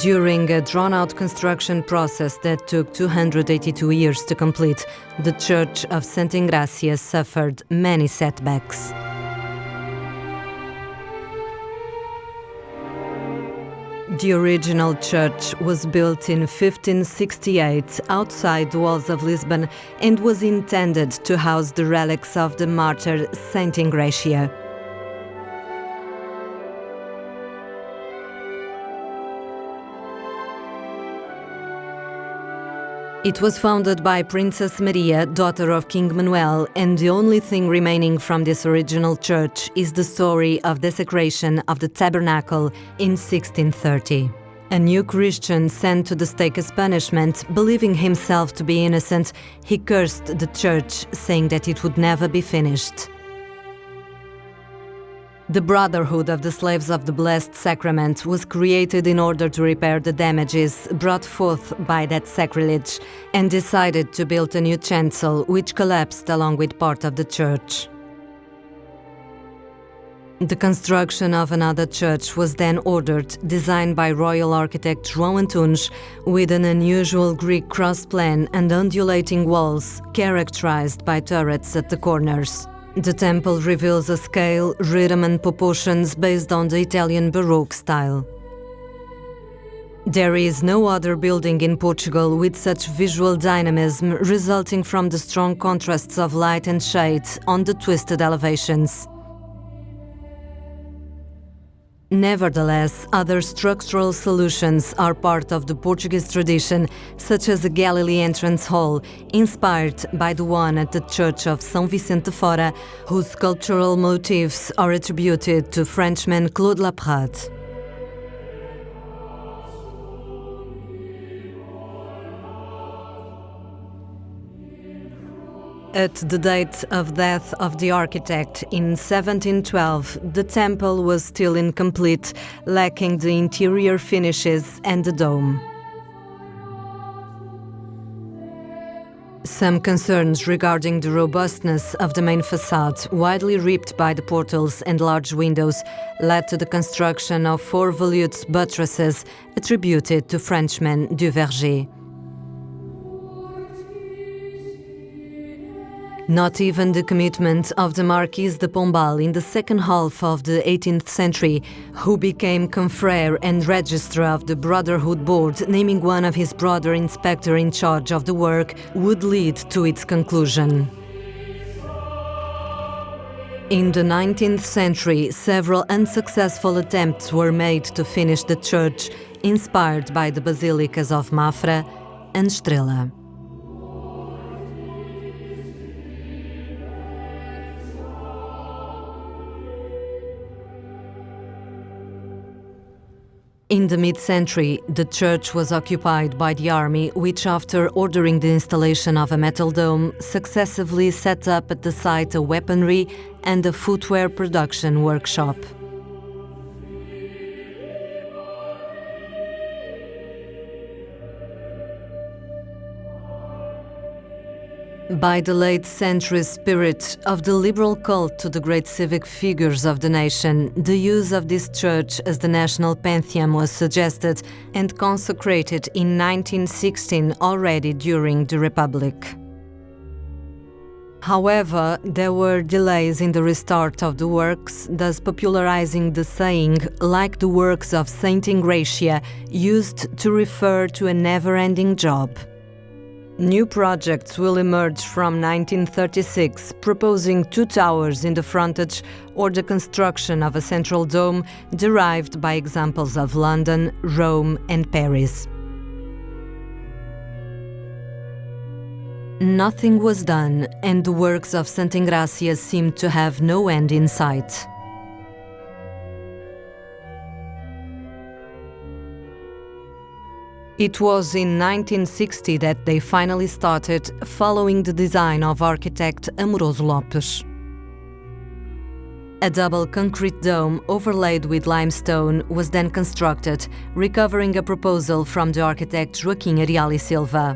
During a drawn-out construction process that took 282 years to complete, the Church of Santa Engrácia suffered many setbacks. The original church was built in 1568 outside the walls of Lisbon and was intended to house the relics of the martyr Santa Engrácia. It was founded by Princess Maria, daughter of King Manuel, and the only thing remaining from this original church is the story of desecration of the tabernacle in 1630. A new Christian sent to the stake as punishment, believing himself to be innocent, he cursed the church, saying that it would never be finished. The Brotherhood of the Slaves of the Blessed Sacrament was created in order to repair the damages brought forth by that sacrilege, and decided to build a new chancel which collapsed along with part of the church. The construction of another church was then ordered, designed by royal architect João Antunes, with an unusual Greek cross plan and undulating walls, characterized by turrets at the corners. The temple reveals a scale, rhythm and proportions based on the Italian Baroque style. There is no other building in Portugal with such visual dynamism resulting from the strong contrasts of light and shade on the twisted elevations. Nevertheless, other structural solutions are part of the Portuguese tradition, such as the Galilee entrance hall, inspired by the one at the Church of São Vicente de Fora, whose sculptural motifs are attributed to Frenchman Claude Laprade. At the date of death of the architect in 1712, the temple was still incomplete, lacking the interior finishes and the dome. Some concerns regarding the robustness of the main facade, widely reaped by the portals and large windows, led to the construction of 4 volutes buttresses attributed to Frenchman Duverger. Not even the commitment of the Marquis de Pombal in the second half of the 18th century, who became confrere and registrar of the Brotherhood Board, naming one of his brother inspector in charge of the work, would lead to its conclusion. In the 19th century, several unsuccessful attempts were made to finish the church, inspired by the basilicas of Mafra and Estrela. In the mid-century, the church was occupied by the army, which, after ordering the installation of a metal dome, successively set up at the site a weaponry and a footwear production workshop. By the late century spirit of the liberal cult to the great civic figures of the nation, the use of this church as the National Pantheon was suggested and consecrated in 1916, already during the Republic. However, there were delays in the restart of the works, thus popularizing the saying, like the works of Santa Engrácia, used to refer to a never-ending job. New projects will emerge from 1936, proposing 2 towers in the frontage or the construction of a central dome derived by examples of London, Rome and Paris. Nothing was done, and the works of Santa Engrácia seemed to have no end in sight. It was in 1960 that they finally started, following the design of architect Amoroso Lopes. A double concrete dome overlaid with limestone was then constructed, recovering a proposal from the architect Joaquim Arial e Silva.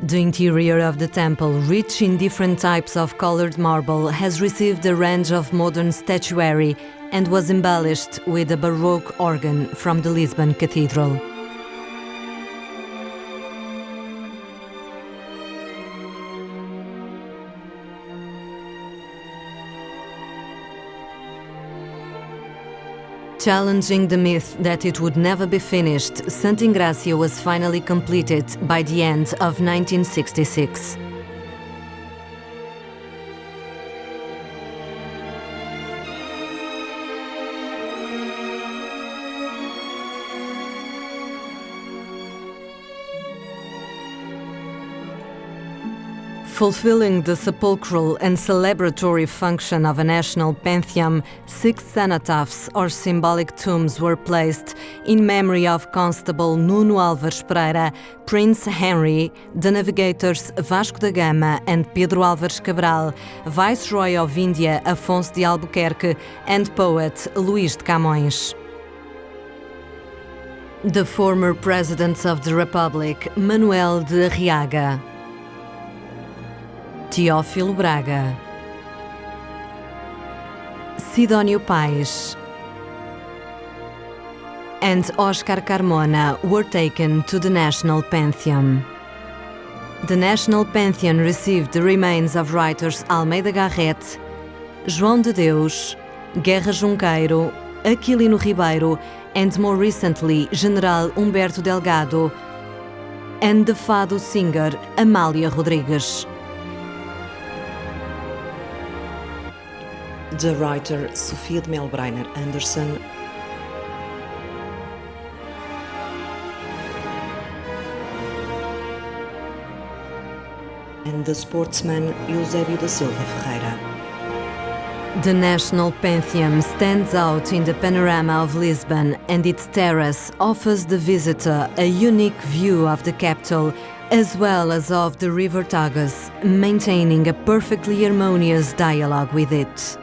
The interior of the temple, rich in different types of colored marble, has received a range of modern statuary and was embellished with a Baroque organ from the Lisbon Cathedral. Challenging the myth that it would never be finished, Santa Engrácia was finally completed by the end of 1966. Fulfilling the sepulchral and celebratory function of a national pantheon, 6 cenotaphs or symbolic tombs were placed in memory of Constable Nuno Álvares Pereira, Prince Henry, the navigators Vasco da Gama and Pedro Álvares Cabral, Viceroy of India Afonso de Albuquerque, and poet Luís de Camões. The former presidents of the Republic, Manuel de Arriaga, Teófilo Braga, Sidónio Paes, and Oscar Carmona were taken to the National Pantheon. The National Pantheon received the remains of writers Almeida Garrett, João de Deus, Guerra Junqueiro, Aquilino Ribeiro, and more recently General Humberto Delgado, and the fado singer Amália Rodrigues. The writer Sofia de Melbreiner Anderson, and the sportsman Eusébio da Silva Ferreira. The National Pantheon stands out in the panorama of Lisbon, and its terrace offers the visitor a unique view of the capital as well as of the river Tagus, maintaining a perfectly harmonious dialogue with it.